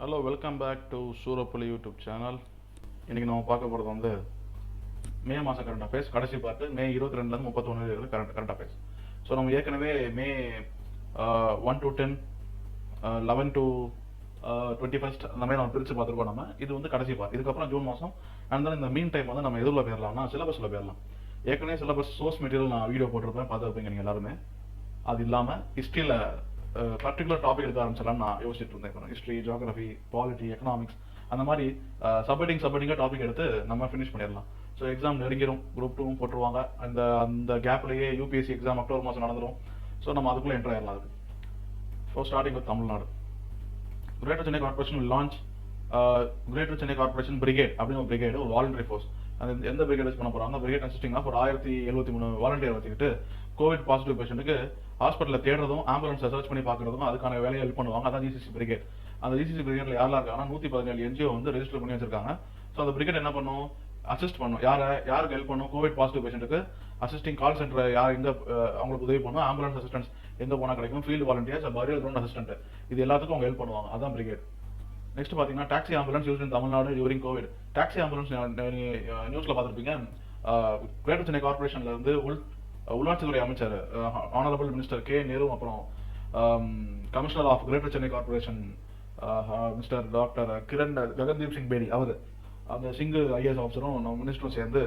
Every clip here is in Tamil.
Hello, welcome back to Soorappuli YouTube channel. இன்றைக்கி நம்ம பார்க்க போகிறது வந்து மே மாதம் கரண்ட் அஃபேர்ஸ். கடைசி பார்த்து மே 22லேருந்து 31 இருக்குது கரண்ட் அஃபேர்ஸ். ஸோ நம்ம ஏற்கனவே மே 1 to 10, 11 to 21 அந்த மாதிரி நம்ம பிரித்து பார்த்துருக்கோம். நம்ம இது வந்து கடைசி பார்ட். இதுக்கப்புறம் ஜூன் மாதம். அண்ட் தென் இந்த மீன் டைம் வந்து நம்ம எதில் போயிடலாம்னா சிலபஸில் போயிடலாம். ஏற்கனவே சிலபஸ் சோர்ஸ் மெட்டீரியல் நான் வீடியோ போட்டிருப்பேன், பார்த்துருப்பீங்க நீங்கள் எல்லாருமே. அது இல்லாமல் ஹிஸ்ட்ரியில் பர்டிகுலர் டாபிக் எடுக்க ஆரம்பிச்சலாம் நான் யோசிச்சுட்டு இருந்தேன். ஹிஸ்ட்ரி, ஜியோகிராஃபி, பாலிட்டி, எக்கனாமிக்ஸ் அந்த மாதிரி சப்ஹெட்டிங்காக டாபிக் எடுத்து நம்ம ஃபினிஷ் பண்ணிடலாம். ஸோ எக்ஸாம் நெருங்கிடும், குரூப் 2 போட்டுருவாங்க. அந்த கேப்லேயே யூபிஎஸ்சி எக்ஸாம் அக்டோபர் மாதம் நடந்துடும். ஸோ நம்ம அதுக்குள்ளே என்டர் ஆயிடலாம். அதுக்கு so starting with Tamil Nadu. Greater Chennai corporation will launch greater Chennai corporation brigade அப்படின்னு ஒரு பிரிகேடு, ஒரு வாலண்டரி ஃபோர்ஸ். அது எந்த பிரிகேட் யூஸ் பண்ண போகிறாங்க? பிரிகேட் கன்சிஸ்டிங் ஆஃப் ஒரு 1073 வாலண்டியர் வச்சுக்கிட்டு கோவிட் பாசிட்டிவ் பேஷண்ட்டுக்கு ஹாஸ்பிட்டலில் தேடுறதும் ஆம்புலன்ஸை சர்ச் பண்ணி பார்க்குறதும் அதுக்கான வேலையை ஹெல்ப் பண்ணுவாங்க. அதான் ஜிசிசி பிரிகேட். அந்த ஜிசிசி பிரிகேட்ல யாரெல்லாம் இருக்காங்கன்னா 117 என்ஜிஓ வந்து ரெஜிஸ்டர் பண்ணி வச்சிருக்காங்க. ஸோ அந்த பிரிகேட் என்ன பண்ணும்? அசிஸ்ட் பண்ணும். யாருக்கு ஹெல்ப் பண்ணும்? கோவிட் பாசிட்டிவ் பேஷண்ட்டுக்கு அசிஸ்டிங் கால் சென்டர் யார் எங்கே அவங்களுக்கு உதவி பண்ணும், ஆம்புலன்ஸ் அசிஸ்டன்ஸ் எங்கே போனால் கிடைக்கும், ஃபீல்டு வாலண்டியர்ஸ், பரியல் கிரவுண்ட் அசிஸ்டன்ட், இது எல்லாத்துக்கும் அவங்க ஹெல்ப் பண்ணுவாங்க. அதான் பிரிகேட். நெக்ஸ்ட் பார்த்தீங்கன்னா taxi ambulance use in Tamil Nadu during Covid. Taxi ambulance நியூஸில் பார்த்துருப்பீங்க. கிரேட்டர் சென்னை கார்பரேஷன்ல இருந்து உள்நாட்டுத்துறை அமைச்சர் ஆனரபிள் மினிஸ்டர் கே நேரு, அப்புறம் commissioner of greater Chennai corporation mister doctor Gagandeep Singh Bedi, அவர் அந்த சிங்கு ஐஏஎஸ் ஆஃபீஸரும் நம்ம மினிஸ்டரும் சேர்ந்து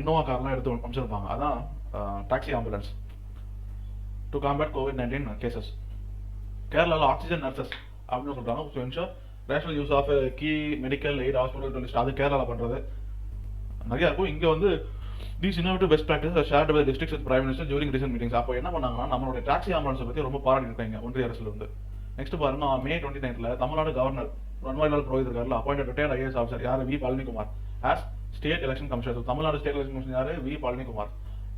இனோவா கார்லாம் எடுத்து அமைச்சிருப்பாங்க. அதான் taxi ambulance to combat COVID-19 cases. கேரளாவில் ஆக்சிஜன் நர்சஸ் அப்படின்னு சொல்றாங்க. So ensure national use of key medical aid hospital list, அது கேரளாவில் பண்ணுறது நிறையா இருக்கும். இங்கே வந்து these innovative best practices are shared by the districts with Prime Minister during recent meetings. அப்போ என்ன பண்ணாங்கன்னா நம்மளோட டாக்ஸி ஆம்புலன்ஸை பற்றி ரொம்ப பாராட்டி இருக்காங்க ஒன்றிய அரசுல இருந்து. நெக்ஸ்ட் பாருங்க, May 29th Tamil Nadu governor Banwarilal Purohit இருக்கார்ல, அப்பாயிண்டட் ரிட்டையர்ட் ஐஏஎஸ் ஆஃபீஸர் யார்? V Palanikumar as state election commissioner. Tamil Nadu state election commission யார்? V Palanikumar.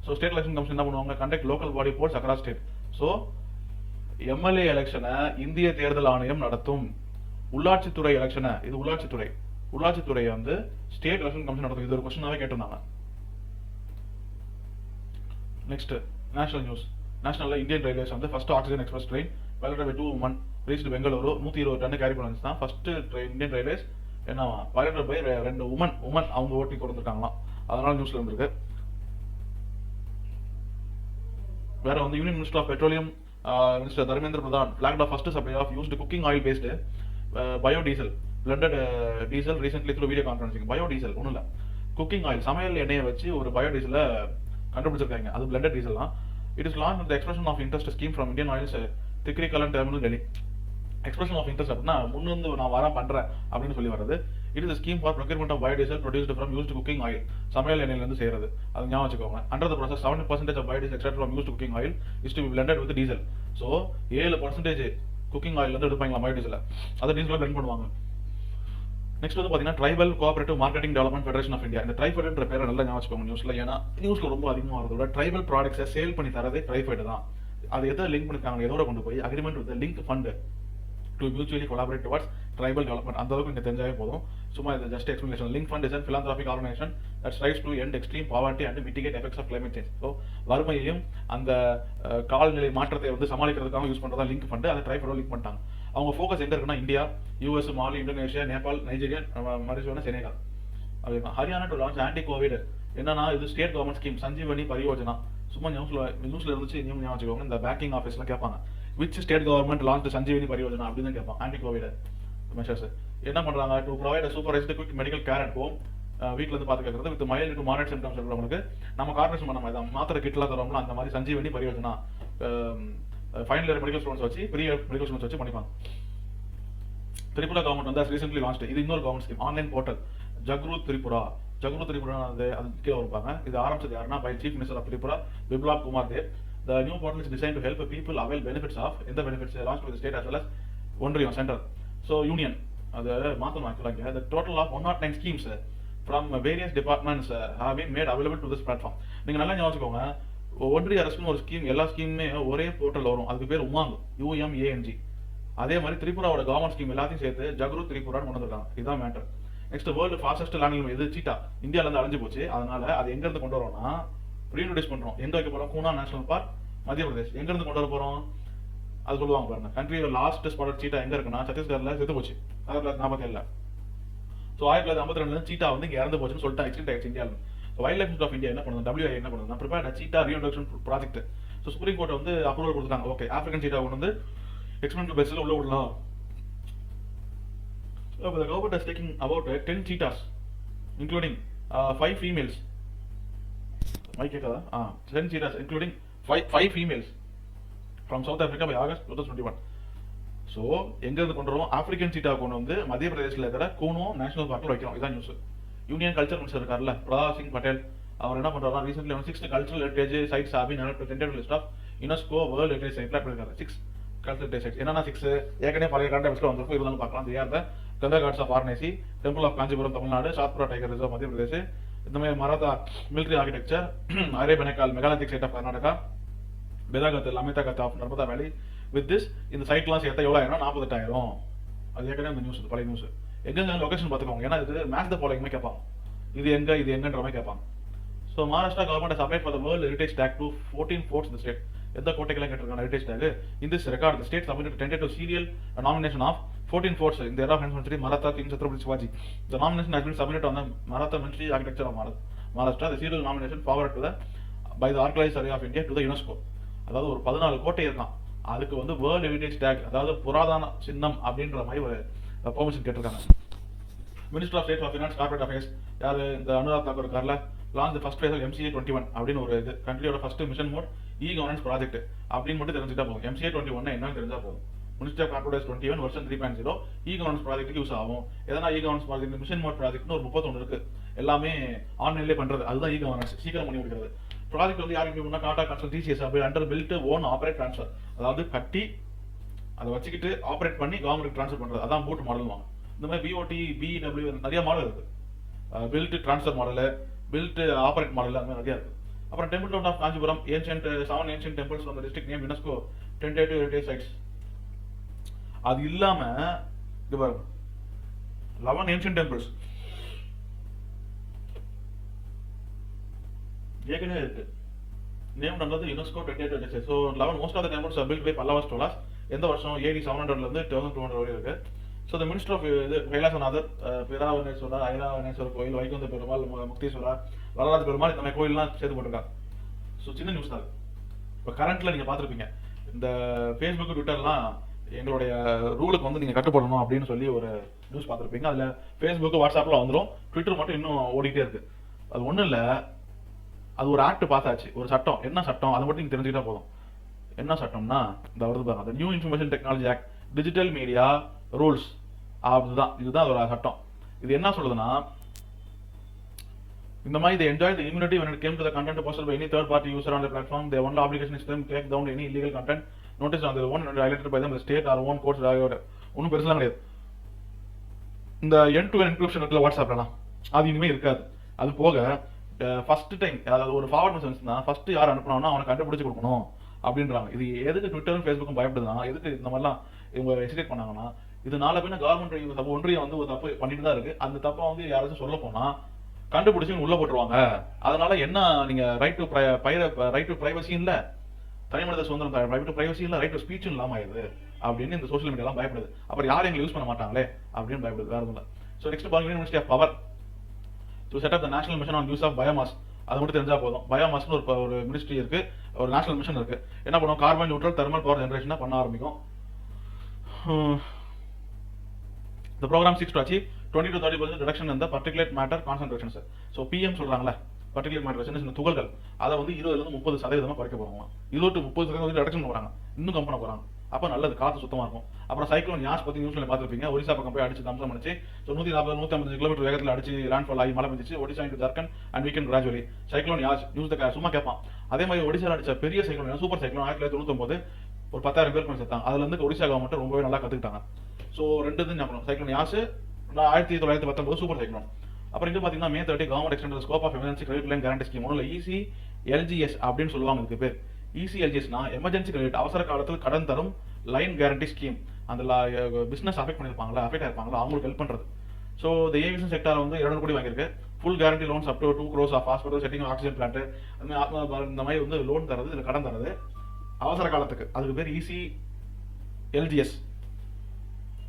So state election commission என்ன பண்ணுவாங்க? Conduct local body polls across state. So MLA எலெக்ஷனை இந்திய தேர்தல் ஆணையம் நடத்தும். உள்ளாட்சித்துறை எலெக்ஷனை, இது உள்ளாட்சித்துறை வந்து ஸ்டேட் எலெக்ஷன் கமிஷன் நடத்தும். இது ஒரு கொஸ்டினாவே கேட்டிருந்தாங்க. Next national news. நேஷனல்ல இந்தியன் ரயில்வேஸ் வந்து first oxygen express train piloted by 2 women reached Bengaluru. 120 ton carry பண்ணி தான் ஃபர்ஸ்ட் இந்தியன் ரயில்வேஸ் என்னவா பைலட்டட் பை 2 உமன் அவங்க ஓட்டி கொடுத்துருக்காங்களாம். அதனால நியூஸ்ல இருந்திருக்கு. வேற வந்து union minister of petroleum minister Dharmendra Pradhan flagged the first supply of used cooking oil based biodiesel blended diesel recently through video conferencing. biodiesel ஒன்றும் இல்லை, குக்கிங் ஆயில், சமையல் எண்ணெயை வச்சு ஒரு பயோடீசலை கண்டுபிடிச்சிருக்காங்க. அது பிளண்டட் டீசல் தான். It is launch with expression of interest scheme from Indian oils Tikri Kalan terminal Delhi. Expression of interest அப்படின்னா முன்னிருந்து நான் பண்றேன் அப்படின்னு சொல்லி வருது. It is scheme for procurement of biodiesel produced from used cooking oil. சமையல் எண்ணெயில இருந்து செய்யறது. அது ஞாபகம் வச்சுக்கோங்க. Under the process 70% of biodiesel extract from used cooking oil is to be blended with diesel. So 7% cooking oil வந்து எடுப்பாங்களா பயோடீசலை, அதை டீசலாக பிளண்ட் பண்ணுவாங்க. நெக்ஸ்ட் வந்து பார்த்தீங்கன்னா tribal cooperative marketing development federation of India. இந்த ட்ரைஃபைடுன்ற பேரை நல்லா ஞாபகம் வச்சுக்கோங்க நியூஸ்ல. ஏன்னா நியூஸ்ல ரொம்ப அதிகமாக வரதோட ட்ரைபல் ப்ராடக்ட்ஸை சேல் பண்ணி தரதே ட்ரைஃபைடு தான். அது எதை லிங்க் பண்ணிருக்காங்க? எதோட கொண்டு போய் agreement with link fund to mutually collaborate towards tribal development. அந்த அளவுக்கு இங்கே தெரிஞ்சாவே போதும். சும்மா இது just explanation. Link fund is an philanthropic organization that strives to end extreme poverty and mitigate effects of climate change. So வறுமையையும் அந்த காலநிலை மாற்றத்தை வந்து சமாளிக்கிறதுக்காக யூஸ் பண்ணுறதா லிங்க் ஃபண்ட். அதை ட்ரைஃபைடோட லிங்க் பண்ணிட்டாங்க. அவங்க ஃபோக்கஸ் எங்க இருக்குன்னா India, US, Mali, Indonesia, Nepal, Nigeria, மரிசோனா, செனகல். அப்படின்னா Haryana to launch anti covid. என்னன்னா இது state government scheme Sanjeevani Pariyojana. சும்மா நியூஸ்ல இருந்துச்சு, நீங்க ஞாபகம் வச்சுக்கோங்க. இந்த பேங்கிங் ஆஃபீஸ்ல கேட்பாங்க, which state government launch Sanjeevani Pariyojana அப்படின்னு கேட்பாங்க. ஆன்டி கோவிட் மெஷர்ஸ் என்ன பண்றாங்க? To provide supervised quick medical care at home. வீட்டில் இருந்து பார்த்து கேட்கறது with mild to moderate symptoms இருக்கிறவங்களுக்கு நம்ம கார்பரேஷன் பண்ண மாதிரி மாத்திரை கிட்லாம் தரோம்ல, அந்த மாதிரி Sanjeevani Pariyojana final year medical students வச்சு ப்ரீ மெடிக்கல் ஸ்டூடெண்ட்ஸ் வச்சு பண்ணிப்பாங்க. திரிபுரா கவர்மெண்ட் வந்து ரீசென்ட்லி லான்ச், இது இன்னொரு government scheme, online portal Jagrut Tripura. அது கீழே இருப்பாங்க. இது ஆரம்பிச்சது யாருன்னா by chief minister of Tripura Biplab Kumar Deb. The new portal is designed to help people avail benefits of இந்த benefits launched by the state as well as ஒன்றியம் சென்டர். ஸோ யூனியன் அது மாற்றணும். ஆக்சுவலாக the total of 109 schemes from various departments have been made available to this platform. நீங்கள் நல்லா ஞாபகம் வச்சுக்கோங்க, ஒன்றிய அரசுன்னு ஒரு ஸ்கீம், எல்லா ஸ்கீமுமே ஒரே போர்ட்டல் வரும். அதுக்கு பேர் உமாங், UMANG. அதே மாதிரி திரிபுராவோட கவர்மெண்ட் ஸ்கீம் எல்லாத்தையும் சேர்த்து ஜக்ரூத் திரிபுரான்னு கொண்டு வந்திருக்காங்க. இதுதான் matter. Next world fastest land இது சீட்டா. இந்தியால இருந்து அழிஞ்சு போச்சு. அதனால அது எங்க இருந்து கொண்டு வரோம்னா ரீஇன்ட்ரோடியூஸ் பண்றோம். எங்க வைக்க போறோம்? கூனா நேஷனல் பார்க், மத்திய பிரதேஷ். எங்க இருந்து கொண்டு வர போறோம்? அது சொல்லுவாங்க பாருங்க. கண்ட்ரியோட லாஸ்ட் ஸ்பாட்டட் சீட்டா எங்க இருக்குன்னா சத்தீஸ்கர்ல செத்து போச்சு. 1947. ஸோ 1952 சீட்டா வந்து இங்கே இறந்து போச்சுன்னு சொல்லிட்டு எக்ஸ்டென்ட் ஆயிடுச்சு இந்தியாவில். So wild life of India என்ன பண்ணுது, WI என்ன பண்ணுதுன்னா prepared cheetah reintroduction project. So supreme court வந்து அப்ரூவல் கொடுத்தாங்க. ஓகே, ஆப்பிரிக்கன் சீட்டா கொண்டு வந்து எக்ஸ்பெரிமெண்டல் பேஸில் உள்ள விடலாம். The government is taking about 10 cheetahs, including 5 females. Mike கேட்காதா? 10 cheetahs, including 5 females from South Africa by August 2021. So எங்கேருந்து கொண்டு வரோம், ஆப்பிரிக்கன் சீட்டா கொண்டு வந்து மத்திய பிரதேசில் இருக்கிற கூனோ நேஷனல் பார்க்கில் வைக்கிறோம். இதான் நியூஸ். யூனியன் கல்ச்சர் மினிஸ்டர் இருக்கார்ல பிரஹ்லாத் சிங் பட்டேல், அவர் என்ன பண்றாருன்னா recently 6 cultural heritage sides have been added to tentative list of UNESCO world heritage சைட்ல பண்ணிருக்காரு. 6 கல்ச்சரல் ஹெரிட்டேஜ் சைட்ஸ் என்னன்னா 6 ஏற்கனவே பழைய கரண்ட் அஃபேர்ஸ்ல வந்திருக்கும், இருந்தாலும் பார்க்கலாம். அது யார்? Ganga ghats of Varanasi, temple of Kanchipuram Tamil Nadu, Satpura tiger reserve Madhya Pradesh, இந்த மாதிரி Maratha military architecture, Hire Benakal megalithic site of Karnataka, பெதாகத் லமிதா கத் ஆஃப் நர்மதா வேலி. வித் திஸ் இந்த சைட்லாம் சேர்த்தா எவ்வளோ ஆயிரம்? 48,000. அது ஏற்கனவே இந்த நியூஸ், பழைய நியூஸ். எங்க லொகேஷன் பார்த்துக்கோங்க, ஏன்னா இது மேட்ச் த ஃபாலோயிங் கேட்பாங்க, இது எங்கன்ற மாதிரி கேட்பாங்க. So Maharashtra government has applied for the World Heritage Tag to 14 forts in the state. எந்த கோட்டைக்கெல்லாம் கேட்டிருக்காங்க heritage take. In this record, the state submitted tentative serial nomination of 14 forts in the era of century Maratha King Chhatrapati Shivaji. The nomination has been submitted on the Maratha military architecture of Maharashtra. The serial nomination forwarded to the by the Archaeological Survey of India to the UNESCO. அதாவது ஒரு 14 கோட்டை இருக்கான், அதுக்கு வந்து வேர்ல்ட் ஹெரிட்டேஜ் டேக், அதாவது புராதன சின்னம் அப்படின்ற மாதிரி ஒரு பெர்மிஷன் கேட்டிருக்காங்க. Minister of state of finance corporate affairs யாரு? இந்த அனுராக் தாக்கூர் இருக்கார்ல, launch the first phase of MCA 21 அப்படின்னு ஒரு இது கண்ட்ரியோட first mission mode governance project அப்படின்னு மட்டும் தெரிஞ்சுட்டா போதும். MCA 21 என்னன்னு தெரிஞ்சா போதும். Minister of corporate 21 version 3.0 governance ப்ராஜெக்ட்டுக்கு யூஸ் ஆகும். எதனா கவர்னன்ஸ் ப்ராஜெக்ட் மிஷன் மோட் ப்ராஜெக்ட்னு ஒரு 31 இருக்கு, எல்லாமே ஆன்லைன்லேயே பண்றது. அதுதான் கவர்னன்ஸ், சீக்கிரம் பண்ணி முடிக்கிறது. ப்ராஜெக்ட் வந்து யாருக்கு பண்ணா டாடா கன்சல் TCS அப்படி under build own operate transfer, அதாவது கட்டி அதை வச்சுக்கிட்டு ஆப்ரேட் பண்ணி கவர்மெண்ட் ட்ரான்ஸ்ஃபர் பண்றது. அதான் பூட் மாடல் வாங்க. இந்த மாதிரி BOT BW நிறைய மாடல் இருக்கு. Build transfer model, build operate model, அந்த மாதிரி நிறைய இருக்கு. அப்புறம் temple town of Kanchipuram, seven ancient temples from the district name UNESCO tentative heritage sites. அது இல்லாம இது பாருங்க 11 ஏன்ஷியன்ட் டெம்பிள்ஸ் ஏற்கனவே இருக்கு, நேம் நடந்தது UNESCO tentative heritage sites. So 11 most of the temples are built by Pallava ஸ்டோலாஸ். எந்த வருஷம்? AD 700ல இருந்து 1200 வரை இருக்கு. ஸோ த மினிஸ்டர் ஆஃப் இது கைலாசநாதர், பிராவணேஸ்வரர், ஐராவணேஸ்வரர் கோயில், வைகுந்த பெருமாள், முக்தீஸ்வரர், வரராஜ பெருமாள், இந்த மாதிரி கோயிலெலாம் சேர்த்து போட்டிருக்காங்க. ஸோ சின்ன நியூஸ் தான். இப்போ கரண்ட்ல நீங்கள் பார்த்துருப்பீங்க, இந்த ஃபேஸ்புக் ட்விட்டர்லாம் எங்களுடைய ரூலுக்கு வந்து நீங்கள் கட்டுப்படணும் அப்படின்னு சொல்லி ஒரு நியூஸ் பார்த்துருப்பீங்க. அதில் ஃபேஸ்புக் வாட்ஸ்அப்பில் வந்துடும், ட்விட்டர் மட்டும் இன்னும் ஓடிக்கிட்டே இருக்கு. அது ஒன்றும் இல்லை, அது ஒரு ஆக்ட் பார்த்தாச்சு, ஒரு சட்டம். என்ன சட்டம் அதை மட்டும் நீங்கள் தெரிஞ்சுக்கிட்டா போதும். என்ன சட்டம்னா இந்த வருது பாருங்க, அந்த new information technology act, digital media rules. அதுதான், இதுதான் ஒரு சட்டம். இது என்ன சொல்லுதுன்னா, இந்த மாதிரி they enjoy the immunity when it came to the content posted by any third party user on the platform. Their only obligation is to take down any illegal content noticed on their own and highlighted by them the state or own courts. ஒன்றும் பெருசுலாம் கிடையாது. இந்த end to end encryption இருக்குல்ல வாட்ஸ்அப்லாம், அது இனிமேல் இருக்காது. அது போக ஃபர்ஸ்ட் டைம் அதாவது ஒரு ஃபார்வர்ட் மெசேஜ்னா ஃபர்ஸ்ட் யார் அனுப்பினாலும் அவனை கண்டுபிடிச்சு கொடுக்கணும் அப்படின்றாங்க. இது எதுக்கு ட்விட்டரும் ஃபேஸ்புக்கும் பயப்படுதுன்னா, எதுக்கு இந்த மாதிரிலாம் இவங்க எக்ஸிடேட் பண்ணாங்கன்னா, இதனால பின்ன கவர்மெண்ட் ஒன்றியம் வந்து ஒரு தப்பு பண்ணிட்டு தான் இருக்கு. அந்த தப்பை வந்து யாராச்சும் சொல்ல போனா கண்டுபிடிச்சு உள்ள போட்டுருவாங்க. அதனால என்ன, நீங்க ரைட் டு பிரைவசி இல்ல, தனிமனித சுதந்திரம், ரைட் டு பிரைவசி இல்ல, ரைட் டு ஸ்பீச் இல்லாம ஆயிடுது அப்படின்னு இந்த சோஷியல் மீடியா எல்லாம் பயப்படுது. அப்புறம் யாரும் எங்களை யூஸ் பண்ண மாட்டாங்களே அப்படின்னு பயப்படுது, வேற ஒன்றும். ஸோ நெக்ஸ்ட் பாருங்க, ministry of power to set up the national mission on use of biomass. அது மட்டும் தெரிஞ்சா போதும். பயோமாஸ்னு ஒரு மினிஸ்ட்ரி இருக்கு, ஒரு நேஷனல் மிஷன் இருக்கு. என்ன பண்ணுவோம், கார்பன் நியூட்ரல் தெர்மல் பவர் ஜெனரேஷனை பண்ண ஆரம்பிக்கும். The program seeks to achieve 20 to 30% reduction in the particulate matter concentrations. So PM சொல்றாங்கல்ல, particulate matter இந்த துகள்கள், அதை வந்து 20-30% குறைக்க போறாங்க. 20-30% reduction போறாங்க, இன்னும் கம்மி பண்ண போறாங்க. அப்ப நல்லது, காத்து சுத்தமா இருக்கும். அப்புறம் சைக்ளோன் யாஸ் பத்தி நியூஸ்ல பார்த்திருப்பீங்க, ஒரிசா பக்கம் போய் அடிச்சு தம்சம் பண்ணிச்சு. ஸோ 140-150 கிலோமீட்டர் வேகத்தில் அடிச்சு லேண்ட்ஃபால் ஆகி மழை பெஞ்சிச்சு. Odisha into Jharkhand and weekend gradually cyclone Yaas news சும்மா கேட்பான். அதே மாதிரி ஒடிசாவில் அடிச்ச பெரிய சைக்ளோன் சூப்பர் சைக்ளோன் 1999 ஒரு 10,000 பேர் கொஞ்சம் செத்தாங்க. அதுல இருந்து ஒடிசா கவர்மெண்ட் ரொம்பவே நல்லா கத்துக்கிட்டாங்க. ஸோ ரெண்டு இது ஞாபகம், சைக்ளோன் யாஸ் 1919 சூப்பர் சைக்ளோன். அப்புறம் இங்க பாத்தீங்கன்னா May 30 government extend scope of emergency credit line guarantee scheme. ஒன்றும் ECLGS அப்படின்னு சொல்லுவாங்க இதுக்கு பேர். ECLGSனா எமர்ஜென்சி கிரெடிட், அவசர காலத்தில் கடன் தரும் லைன் கேரண்டி ஸ்கீம். அந்த பிசினஸ் அஃபெக்ட் பண்ணிருப்பாங்களா, அஃபெக்ட் ஆயிருப்பாங்களா, அவங்களுக்கு ஹெல்ப் பண்றது. ஸோ இந்த ஏவியேஷன் செக்டார் வந்து 200 கோடி வாங்கியிருக்கு. Full guarantee loans up to 2 crores of hospital setting oxygen plant, இந்த மாதிரி வந்து லோன் தரது, இதுல கடன் தரது அவசர காலத்துக்கு. அதுக்கு பேர் ECLGS.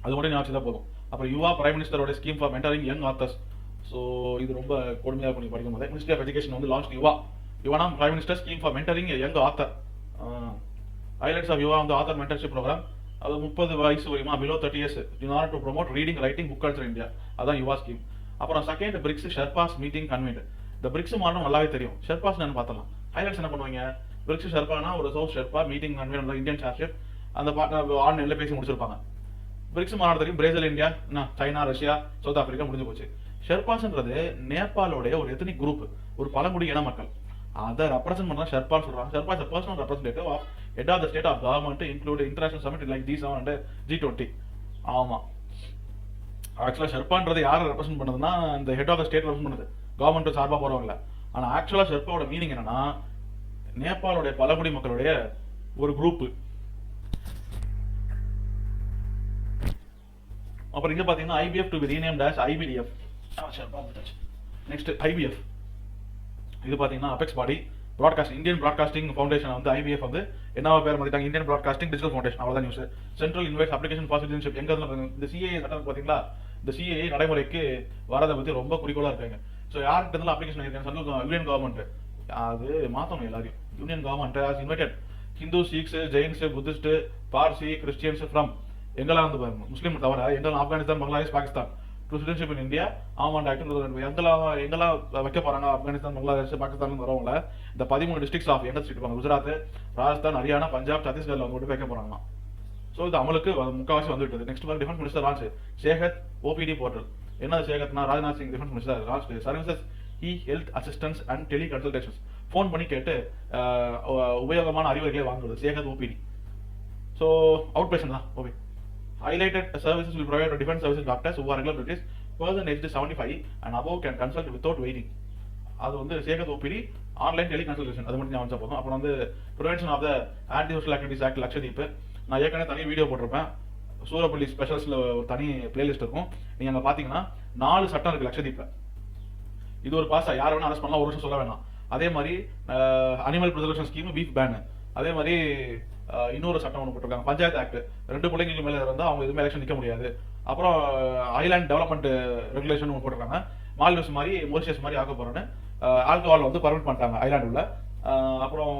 அது மட்டும் ஞாபகம் தான் போதும். அப்புறம் யுவா பிரைம் மினிஸ்டரோட scheme for mentoring young authors. So இது ரொம்ப கொடுமையாக இருக்கும் நீங்கள் படிக்கும் போது. மினிஸ்ட்ரி ஆஃப் எஜுகேஷன் வந்து லான்ச் யுவானா prime minister scheme for mentoring young author. Highlights of Yuva வந்து ஆத்தர் மென்டர்ஷிப் ப்ரோக்ராம். அது 30 வயசு வரையுமா, below 30 years, in order to promote reading writing book culture India. அதான் யுவா ஸ்கீம். அப்புறம் second BRICS sherpas meeting convened. இந்த பிரிக்ஸ் மாடல் நல்லாவே தெரியும். ஷெர்பாஸ் நான் பார்த்தலாம். ஹைலைட்ஸ் என்ன பண்ணுவாங்க, பிரிக்ஸ் ஷெர்பானா ஒரு source sherpa meeting convened Indian chairship அந்த ஆன்லைன்ல பேசி முடிச்சிருப்பாங்க. பிரிக்ஸ் மாநாட்டத்துக்கு Brazil, India, China, Russia, South Africa முடிஞ்சு போச்சு. ஷெர்பாஸ்ன்றது நேபாளோடைய ஒரு எத்தனிக் குரூப், ஒரு பழங்குடி இன மக்கள். அதை ரெப்ரசென்ட் பண்ணா ஷெர்பான்னு சொல்றாங்க. Sherpa is a personal representative of head of the state of government include international summit like G7 and G20. ஆமா, ஆக்சுவலா ஷெர்பான்றது யாரை ரெப்ரசென்ட் பண்ணுதுன்னா இந்த head of the state represent பண்ணுது, கவர்மெண்ட் சார்பா போறவங்கள. ஆனா ஆக்சுவலா ஷெர்பாவோட மீனிங் என்னன்னா நேபாளுடைய பழங்குடி மக்களுடைய ஒரு குரூப். அப்புறம் இங்க பாத்தீங்கன்னா IBF to be renamed as IBDF. Next IBF. இது பாத்தீங்கன்னா அபெக்ஸ் பாடி பிராட்காஸ்ட் இந்தியன் பிராட்காஸ்டிங் ஃபவுண்டேஷன் வந்து IBF வந்து என்னவா பேர் மாத்திட்டாங்க, இந்தியன் பிராட்காஸ்டிங் டிஜிட்டல் ஃபவுண்டேஷன். அவ்வளவுதான் news. Central invites application for citizenship. எங்க இந்த CAA சட்டம் பாத்தீங்களா, இந்த CAA நடைமுறைக்கு வரதை பத்தி ரொம்ப குறிக்கோளா இருக்காங்க. ஸோ யார்கிட்ட இருந்தாலும் அப்ளிகேஷன் இருக்காங்க, சென்ட்ரல் யூனியன் கவர்மெண்ட் அது மாத்தணும் எல்லாரையும். Union government has invited Hindu, Sikhs, Jains, Buddhist, Parsi, Christians from எங்கெல்லாம் வந்து முஸ்லீம் தவிர எங்கெல்லாம் Afghanistan, Bangladesh, Pakistan to citizenship in India amend act எங்கெல்லாம் வைக்க போறாங்க ஆப்கானிஸ்தான், பங்களாதேஷ், பாகிஸ்தான் வரவங்கள இந்த 13 டிஸ்ட்ரிக்ட்ஸ் ஆஃப் எந்த ஸ்டேட் குஜராத், ராஜஸ்தான், ஹரியானா, பஞ்சாப், சத்தீஸ்கர்ல வந்து வைக்க போறாங்க. ஸோ இது அமலுக்கு முக்கால்வாசி வந்துவிட்டது. நெக்ஸ்ட் வந்து defence minister launch Sehat OPD portal. என்ன சேகத்னா Rajnath Singh defence minister launch services health assistance and teleconsultations. Phone பண்ணி கேட்டு உபயோகமான அறிவுரைகளை வாங்குவது Sehat OPD. So outpatient தான். Okay, highlighted services will provide to defense services doctors who are regular duties. Person aged 75 and above can consult without waiting. அது வந்து சேகத் OPD ஆன்லைன் டெலி கன்சல்டேஷன். அது மட்டும் ஞாபகம் போதும். அப்புறம் வந்து prevention of the anti social activities act Lakshadweep. நான் ஏற்கனவே தனி வீடியோ போட்டிருப்பேன். சூரப்பள்ளி ஸ்பெஷல்ஸ்ல ஒரு தனி பிளேலிஸ்ட் இருக்கும். நீங்க அங்க பாத்தீங்கன்னா 4 சட்டம் இருக்கு லட்சதீப்ல. இது ஒரு பாஸ், யாரை வேணா அரெஸ்ட் பண்ணலாம், ஒரு வருஷம் சொல்ல வேணாம். அதே மாதிரி animal preservation scheme, beef pan. அதே மாதிரி இன்னொரு சட்டம் ஒன்று போட்டிருக்காங்க, பஞ்சாயத்து ஆக்ட். 2 பிள்ளைங்களுக்கு மேல இருந்தால் அவங்க எதுவுமே எலெக்ஷன் நிற்க முடியாது. அப்புறம் ஐலாண்ட் டெவலப்மெண்ட் ரெகுலேஷன் ஒன்று போட்டிருக்காங்க. மால்டிவ்ஸ் மாதிரி மொரிஷியஸ் மாதிரி ஆக்க போறேன்னு ஆல்கஹால் வந்து பர்மிட் பண்ணிட்டாங்க ஐலாண்ட் உள்ள. அப்புறம்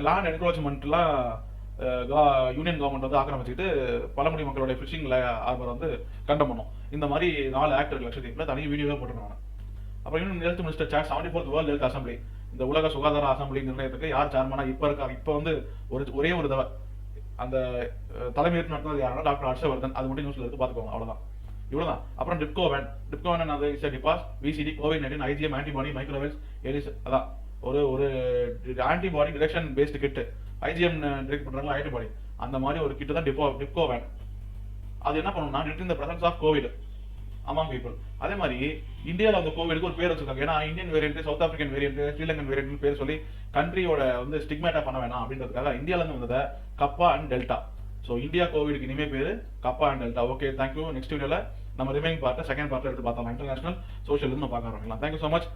லேண்ட் என்க்ரோச்மெண்ட்லாம் யூனியன் கவர்மெண்ட் வந்து ஆக்கிரமிச்சுக்கிட்டு பழங்குடி மக்களுடைய ஃபிஷிங் ஆர்பர் வந்து கண்டம் பண்ணும். இந்த மாதிரி 4 ஆக்ட் இருக்கு லட்சத்தீப்ல. தனி வீடியோவே போட்டிருக்காங்க. அப்புறம் இன்னும் ஹெல்த் மினிஸ்டர் சேர் 74th வேர்ல்ட் ஹெல்த் அசம்பிளி. இந்த உலக சுகாதார அசம்பிளி நிர்ணயத்துக்கு யார் சேர்மனா இப்ப இருக்காங்க. இப்ப வந்து ஒரே ஒரு தடவை அந்த தலைமையேற்று நடத்துறது யாருன்னா டாக்டர் ஹர்ஷவர்தன். அது மட்டும் நியூஸ்ல இருக்கு, பாத்துக்கோங்க. அவ்வளவுதான், இவ்வளவுதான். அப்புறம் டிப்கோவேன் டிபாஸ் VCD, COVID-19, IgM antibody, microwaves, எலிஸ். அதான் ஒரு antibody detection based kit. IgM detect பண்றாங்களா ஆன்டிபாடி, அந்த மாதிரி ஒரு கிட் தான் டிப்கோவேன். அது என்ன பண்ணணும்னா டிடெக்ட் இந்த presence of COVID among people. அதே மாதிரி இந்தியாவில் அந்த கோவிடுக்கு ஒரு பேர் வச்சிருக்காங்க. ஏன்னா Indian variant, South African variant, Sri Lankan variant பேர் சொல்லி கண்ட்ரியோட வந்து ஸ்டிக்மேட்டா பண்ண வேணாம் அப்படின்றதுக்காக இந்தியால இருந்து வந்தத kappa and delta. So India கோவிடுக்கு இனிமே பேரு kappa and delta. Okay, thank you. Next வீடியோல நம்ம ரிமைனிங் பார்ட், செகண்ட் பார்ட்ல எடுத்து பார்த்தோம். இன்டர்நேஷனல் சோஷியல் இருந்து பார்க்க ஆரம்பிக்கலாம். Thank you so much.